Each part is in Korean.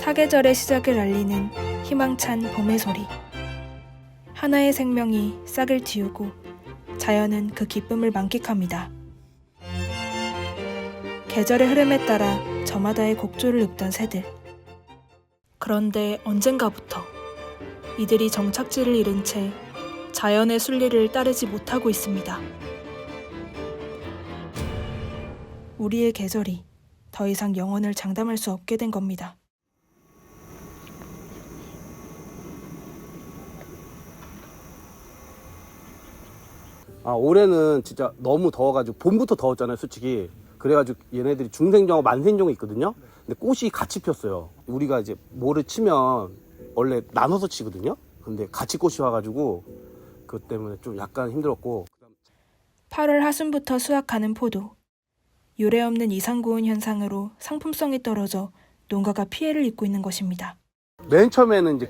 사계절의 시작을 알리는 희망찬 봄의 소리. 하나의 생명이 싹을 틔우고 자연은 그 기쁨을 만끽합니다. 계절의 흐름에 따라 저마다의 곡조를 읊던 새들. 그런데 언젠가부터 이들이 정착지를 잃은 채 자연의 순리를 따르지 못하고 있습니다. 우리의 계절이 더 이상 영원을 장담할 수 없게 된 겁니다. 올해는 진짜 너무 더워가지고 봄부터 더웠잖아요, 솔직히. 그래가지고 얘네들이 중생종하고 만생종이 있거든요. 근데 꽃이 같이 폈어요. 우리가 이제 모를 치면 원래 나눠서 치거든요. 근데 같이 꽃이 와가지고 그것 때문에 좀 약간 힘들었고. 8월 하순부터 수확하는 포도. 유례없는 이상고온 현상으로 상품성이 떨어져 농가가 피해를 입고 있는 것입니다. 맨 처음에는 이제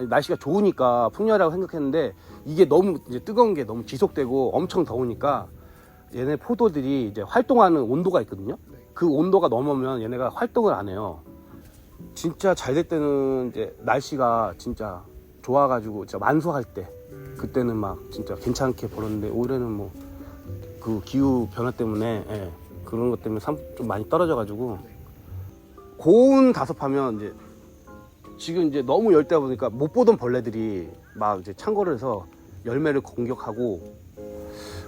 날씨가 좋으니까 풍년이라고 생각했는데 이게 너무 이제 뜨거운 게 너무 지속되고 엄청 더우니까 얘네 포도들이 이제 활동하는 온도가 있거든요. 그 온도가 넘으면 얘네가 활동을 안 해요. 진짜 잘 될 때는 이제 날씨가 진짜 좋아가지고 진짜 만수할 때 그때는 막 진짜 괜찮게 벌었는데 올해는 뭐 그 기후 변화 때문에 그런 것 때문에 좀 많이 떨어져가지고 고온 다습하면 이제 지금 이제 너무 열대다 보니까 못 보던 벌레들이 막 이제 창궐을 해서 열매를 공격하고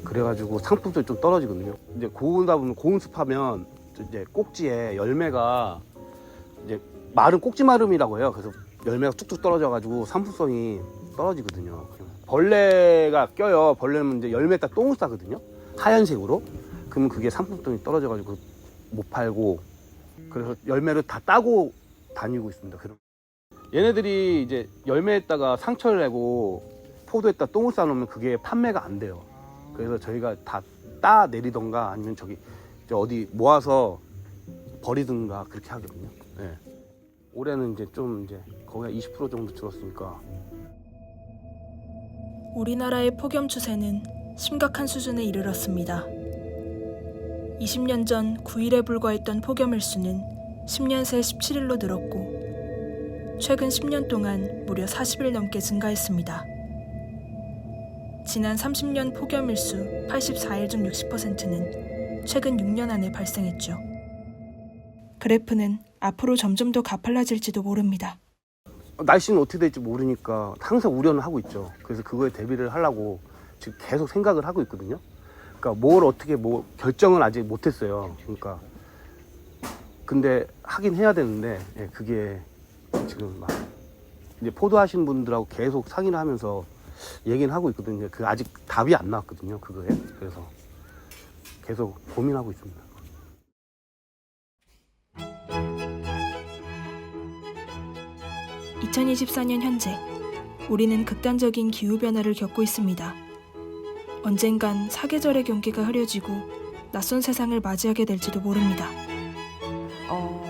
그래가지고 상품성이 좀 떨어지거든요. 이제 고온다 보면 고온습하면 이제 꼭지에 열매가 이제 마름 꼭지 마름이라고 해요. 그래서 열매가 뚝뚝 떨어져가지고 상품성이 떨어지거든요. 벌레가 껴요. 벌레는 이제 열매에다 똥을 싸거든요. 하얀색으로. 그러면 그게 상품성이 떨어져가지고 못 팔고 그래서 열매를 다 따고 다니고 있습니다. 얘네들이 이제 열매에다가 상처를 내고 포도에다 똥을 싸놓으면 그게 판매가 안 돼요. 그래서 저희가 다 따 내리던가 아니면 저기 어디 모아서 버리든가 그렇게 하거든요. 네. 올해는 이제 좀 이제 거의 20% 정도 줄었으니까. 우리나라의 폭염 추세는 심각한 수준에 이르렀습니다. 20년 전 9일에 불과했던 폭염 일수는 10년 새 17일로 늘었고 최근 10년 동안 무려 40일 넘게 증가했습니다. 지난 30년 폭염 일수 84일 중 60%는 최근 6년 안에 발생했죠. 그래프는 앞으로 점점 더 가팔라질지도 모릅니다. 날씨는 어떻게 될지 모르니까 항상 우려는 하고 있죠. 그래서 그거에 대비를 하려고 지금 계속 생각을 하고 있거든요. 그러니까 뭘 어떻게 결정은 아직 못했어요. 그러니까 근데 하긴 해야 되는데 그게 지금 막 이제 포도하시는 분들하고 계속 상의를 하면서 얘기는 하고 있거든요. 그 아직 답이 안 나왔거든요. 그거에. 그래서 계속 고민하고 있습니다. 2024년 현재 우리는 극단적인 기후변화를 겪고 있습니다. 언젠간 사계절의 경계가 흐려지고 낯선 세상을 맞이하게 될지도 모릅니다.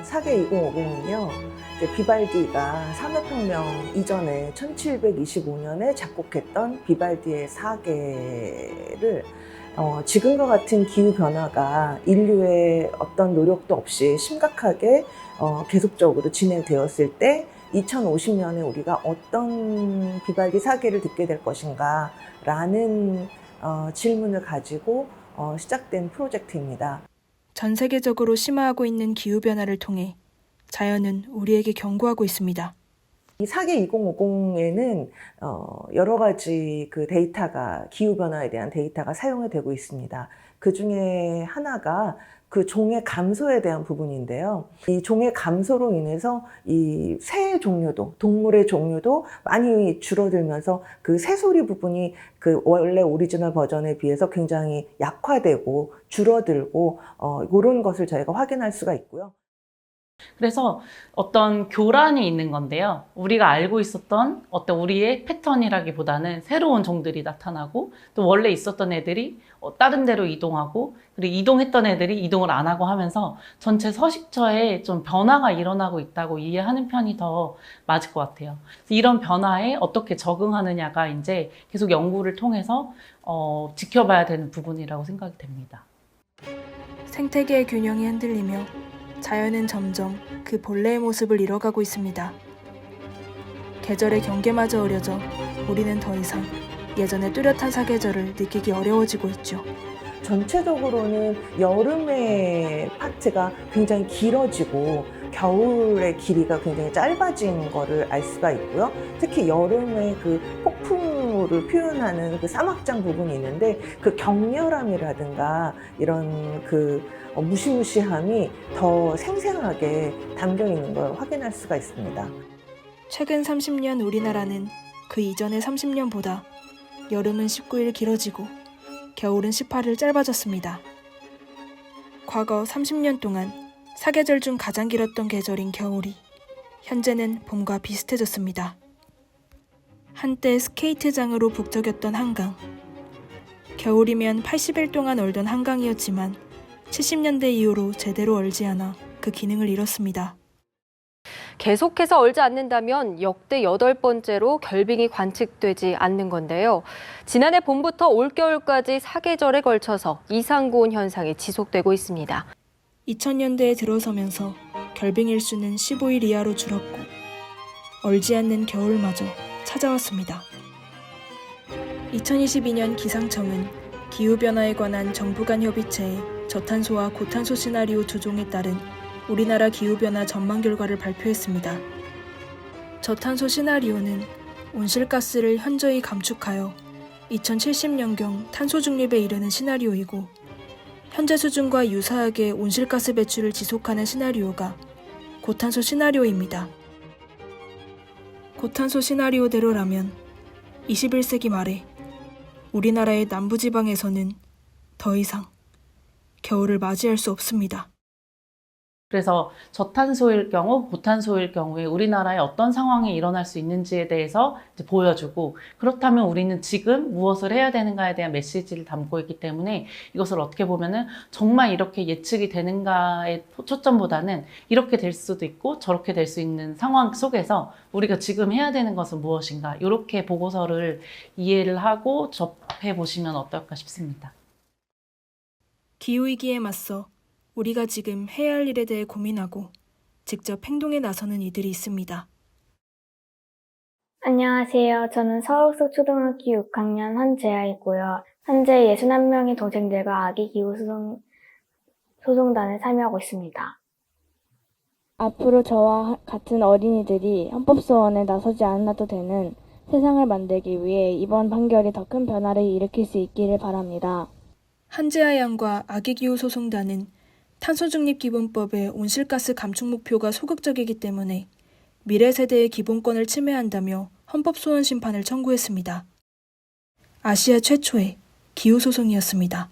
사계 2050은요. 비발디가 산업혁명 이전에 1725년에 작곡했던 비발디의 사계를 지금과 같은 기후변화가 인류의 어떤 노력도 없이 심각하게 계속적으로 진행되었을 때 2050년에 우리가 어떤 비발디 사계를 듣게 될 것인가 라는 질문을 가지고 시작된 프로젝트입니다. 전 세계적으로 심화하고 있는 기후변화를 통해 자연은 우리에게 경고하고 있습니다. 이 사계 2050에는 여러 가지 그 데이터가 기후변화에 대한 데이터가 사용이 되고 있습니다. 그 중에 하나가 그 종의 감소에 대한 부분인데요. 이 종의 감소로 인해서 이 새 종류도, 동물의 종류도 많이 줄어들면서 그 새소리 부분이 그 원래 오리지널 버전에 비해서 굉장히 약화되고 줄어들고 이런 것을 저희가 확인할 수가 있고요. 그래서 어떤 교란이 있는 건데요. 우리가 알고 있었던 어떤 우리의 패턴이라기보다는 새로운 종들이 나타나고 또 원래 있었던 애들이 다른 데로 이동하고 그리고 이동했던 애들이 이동을 안 하고 하면서 전체 서식처에 좀 변화가 일어나고 있다고 이해하는 편이 더 맞을 것 같아요. 이런 변화에 어떻게 적응하느냐가 이제 계속 연구를 통해서 지켜봐야 되는 부분이라고 생각이 됩니다. 생태계의 균형이 흔들리며 자연은 점점 그 본래의 모습을 잃어가고 있습니다. 계절의 경계마저 어려져 우리는 더 이상 예전의 뚜렷한 사계절을 느끼기 어려워지고 있죠. 전체적으로는 여름의 파트가 굉장히 길어지고 겨울의 길이가 굉장히 짧아진 거를 알 수가 있고요. 특히 여름의 그 폭풍우를 표현하는 그 사막장 부분이 있는데 그 격렬함이라든가 이런 그 무시무시함이 더 생생하게 담겨 있는 걸 확인할 수가 있습니다. 최근 30년 우리나라는 그 이전의 30년보다 여름은 19일 길어지고 겨울은 18일 짧아졌습니다. 과거 30년 동안 사계절 중 가장 길었던 계절인 겨울이 현재는 봄과 비슷해졌습니다. 한때 스케이트장으로 북적였던 한강. 겨울이면 80일 동안 얼던 한강이었지만 70년대 이후로 제대로 얼지 않아 그 기능을 잃었습니다. 계속해서 얼지 않는다면 역대 8번째로 결빙이 관측되지 않는 건데요. 지난해 봄부터 올겨울까지 사계절에 걸쳐서 이상 고온 현상이 지속되고 있습니다. 2000년대에 들어서면서 결빙 일수는 15일 이하로 줄었고 얼지 않는 겨울마저 찾아왔습니다. 2022년 기상청은 기후변화에 관한 정부 간 협의체의 저탄소와 고탄소 시나리오 2종에 따른 우리나라 기후변화 전망 결과를 발표했습니다. 저탄소 시나리오는 온실가스를 현저히 감축하여 2070년경 탄소 중립에 이르는 시나리오이고 현재 수준과 유사하게 온실가스 배출을 지속하는 시나리오가 고탄소 시나리오입니다. 고탄소 시나리오대로라면 21세기 말에 우리나라의 남부지방에서는 더 이상 겨울을 맞이할 수 없습니다. 그래서 저탄소일 경우, 고탄소일 경우에 우리나라에 어떤 상황이 일어날 수 있는지에 대해서 이제 보여주고, 그렇다면 우리는 지금 무엇을 해야 되는가에 대한 메시지를 담고 있기 때문에 이것을 어떻게 보면은 정말 이렇게 예측이 되는가에 초점보다는 이렇게 될 수도 있고 저렇게 될 수 있는 상황 속에서 우리가 지금 해야 되는 것은 무엇인가, 이렇게 보고서를 이해를 하고 접해 보시면 어떨까 싶습니다. 기후위기에 맞서 우리가 지금 해야 할 일에 대해 고민하고 직접 행동에 나서는 이들이 있습니다. 안녕하세요. 저는 서울서 초등학교 6학년 한재아이고요. 현재 61명의 동생들과 아기 기후 소송단에 참여하고 있습니다. 앞으로 저와 같은 어린이들이 헌법소원에 나서지 않아도 되는 세상을 만들기 위해 이번 판결이 더 큰 변화를 일으킬 수 있기를 바랍니다. 한재아 양과 아기기후소송단은 탄소중립기본법의 온실가스 감축 목표가 소극적이기 때문에 미래 세대의 기본권을 침해한다며 헌법소원 심판을 청구했습니다. 아시아 최초의 기후소송이었습니다.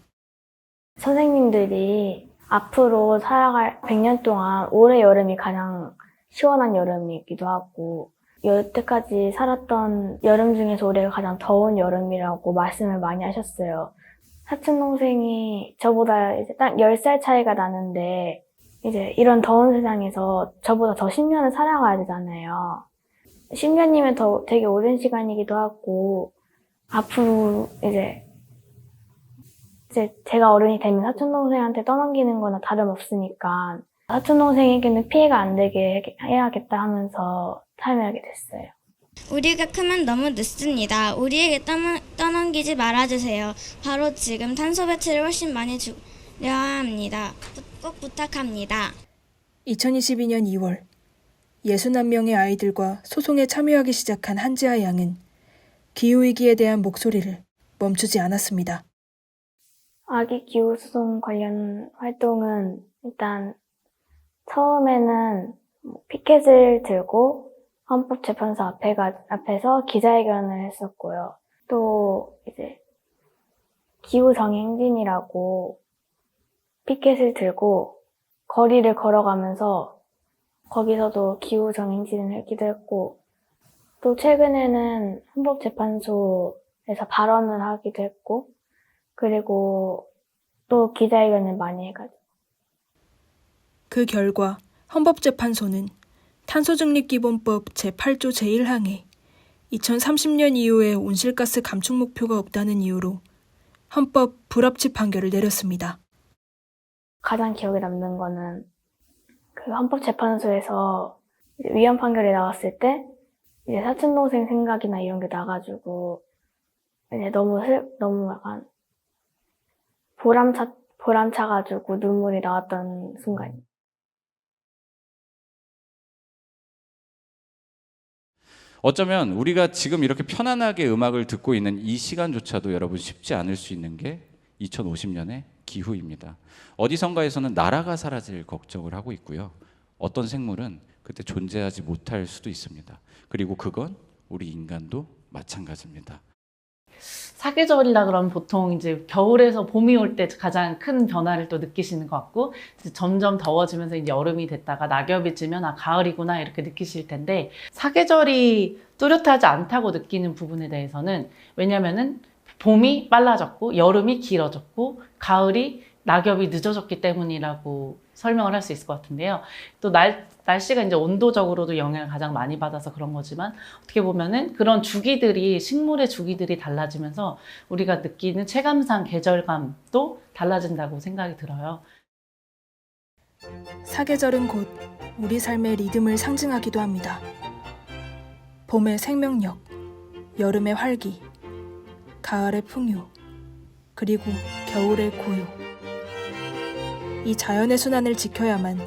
선생님들이 앞으로 살아갈 100년 동안 올해 여름이 가장 시원한 여름이기도 하고 여태까지 살았던 여름 중에서 올해가 가장 더운 여름이라고 말씀을 많이 하셨어요. 사촌동생이 저보다 이제 딱 10살 차이가 나는데 이제 이런 더운 세상에서 저보다 더 10년을 살아가야 되잖아요. 10년이면 더 되게 오랜 시간이기도 하고 앞으로 이제 제가 어른이 되면 사촌동생한테 떠넘기는 거나 다름없으니까 사촌동생에게는 피해가 안 되게 해야겠다 하면서 참여하게 됐어요. 우리가 크면 너무 늦습니다. 우리에게 떠넘기지 말아주세요. 바로 지금 탄소 배출을 훨씬 많이 줄여야 합니다. 꼭 부탁합니다. 2022년 2월 61명의 아이들과 소송에 참여하기 시작한 한재아 양은 기후위기에 대한 목소리를 멈추지 않았습니다. 아기 기후 소송 관련 활동은 일단 처음에는 피켓을 들고 헌법재판소 앞에서 기자회견을 했었고요. 또 이제 기후정행진이라고 피켓을 들고 거리를 걸어가면서 거기서도 기후정행진을 하기도 했고, 또 최근에는 헌법재판소에서 발언을 하기도 했고, 그리고 또 기자회견을 많이 해가지고. 그 결과 헌법재판소는 탄소중립기본법 제8조 제1항에 2030년 이후에 온실가스 감축 목표가 없다는 이유로 헌법 불합치 판결을 내렸습니다. 가장 기억에 남는 거는 그 헌법재판소에서 이제 위헌 판결이 나왔을 때 이제 사촌 동생 생각이나 이런 게 나가지고 이제 너무 약간 보람차가지고 눈물이 나왔던 순간이에요. 어쩌면 우리가 지금 이렇게 편안하게 음악을 듣고 있는 이 시간조차도 여러분 쉽지 않을 수 있는 게 2050년의 기후입니다. 어디선가에서는 나라가 사라질 걱정을 하고 있고요. 어떤 생물은 그때 존재하지 못할 수도 있습니다. 그리고 그건 우리 인간도 마찬가지입니다. 사계절이라 그러면 보통 이제 겨울에서 봄이 올 때 가장 큰 변화를 또 느끼시는 것 같고, 이제 점점 더워지면서 이제 여름이 됐다가 낙엽이 지면 아, 가을이구나 이렇게 느끼실 텐데, 사계절이 뚜렷하지 않다고 느끼는 부분에 대해서는, 왜냐면은 봄이 빨라졌고 여름이 길어졌고 가을이 낙엽이 늦어졌기 때문이라고 설명을 할 수 있을 것 같은데요. 또 날씨가 이제 온도적으로도 영향을 가장 많이 받아서 그런 거지만, 어떻게 보면은 그런 주기들이, 식물의 주기들이 달라지면서 우리가 느끼는 체감상 계절감도 달라진다고 생각이 들어요. 사계절은 곧 우리 삶의 리듬을 상징하기도 합니다. 봄의 생명력, 여름의 활기, 가을의 풍요, 그리고 겨울의 고요. 이 자연의 순환을 지켜야만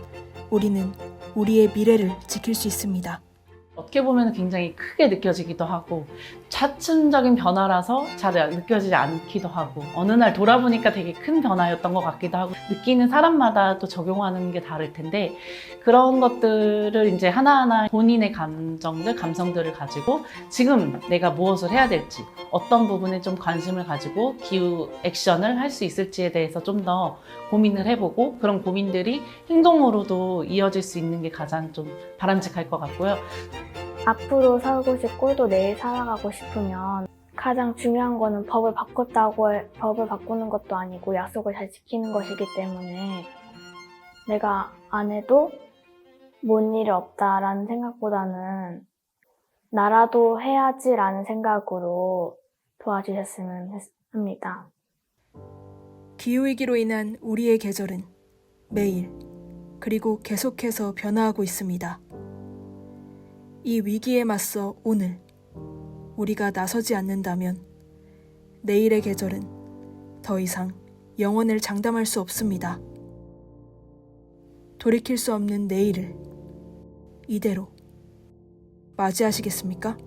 우리는 우리의 미래를 지킬 수 있습니다. 어떻게 보면 굉장히 크게 느껴지기도 하고, 차츰적인 변화라서 잘 느껴지지 않기도 하고, 어느 날 돌아보니까 되게 큰 변화였던 것 같기도 하고, 느끼는 사람마다 또 적용하는 게 다를 텐데, 그런 것들을 이제 하나하나 본인의 감성들을 가지고 지금 내가 무엇을 해야 될지, 어떤 부분에 좀 관심을 가지고 기후 액션을 할 수 있을지에 대해서 좀 더 고민을 해보고, 그런 고민들이 행동으로도 이어질 수 있는 게 가장 좀 바람직할 것 같고요. 앞으로 살고 싶고 또 내일 살아가고 싶으면 가장 중요한 거는 법을 바꾸는 것도 아니고 약속을 잘 지키는 것이기 때문에, 내가 안 해도 뭔 일이 없다라는 생각보다는 나라도 해야지라는 생각으로 도와주셨으면 합니다. 기후위기로 인한 우리의 계절은 매일, 그리고 계속해서 변화하고 있습니다. 이 위기에 맞서 오늘 우리가 나서지 않는다면 내일의 계절은 더 이상 영원을 장담할 수 없습니다. 돌이킬 수 없는 내일을 이대로 맞이하시겠습니까?